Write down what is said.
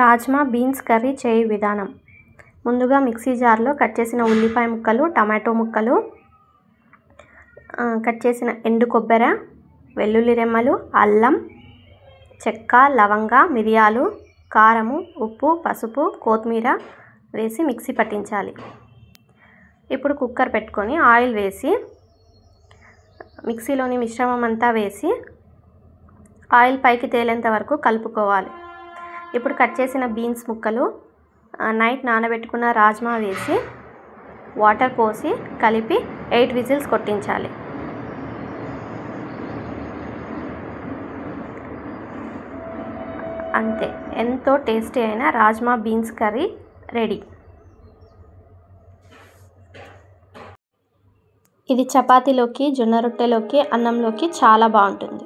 Rajma beans curry చేయు విధానం. ముందుగా మిక్సీ జార్లో కట్ చేసిన ఉల్లిపాయ ముక్కలు, టమాటో ముక్కలు, కట్ చేసిన ఎండు కొబ్బరి, వెల్లుల్లి రెమ్మలు, అల్లం, చెక్క, లవంగ, మిరియాలు, కారము, ఉప్పు, పసుపు, కొత్తిమీర వేసి మిక్సీ పట్టించాలి. ఇప్పుడు కుక్కర్ పెట్టుకొని ఆయిల్ వేసి మిక్సీలోని మిశ్రమం అంతా వేసి ఆయిల్ పైకి తేలేంత వరకు కలుపుకోవాలి. ఇప్పుడు కట్ చేసిన బీన్స్ ముక్కలు, నైట్ నానబెట్టుకున్న రాజ్మా వేసి వాటర్ పోసి కలిపి 8 విజిల్స్ కొట్టించాలి. అంతే, ఎంతో టేస్టీ అయిన రాజ్మా బీన్స్ కర్రీ రెడీ. ఇది చపాతీలోకి, జొన్న రొట్టెలోకి, అన్నంలోకి చాలా బాగుంటుంది.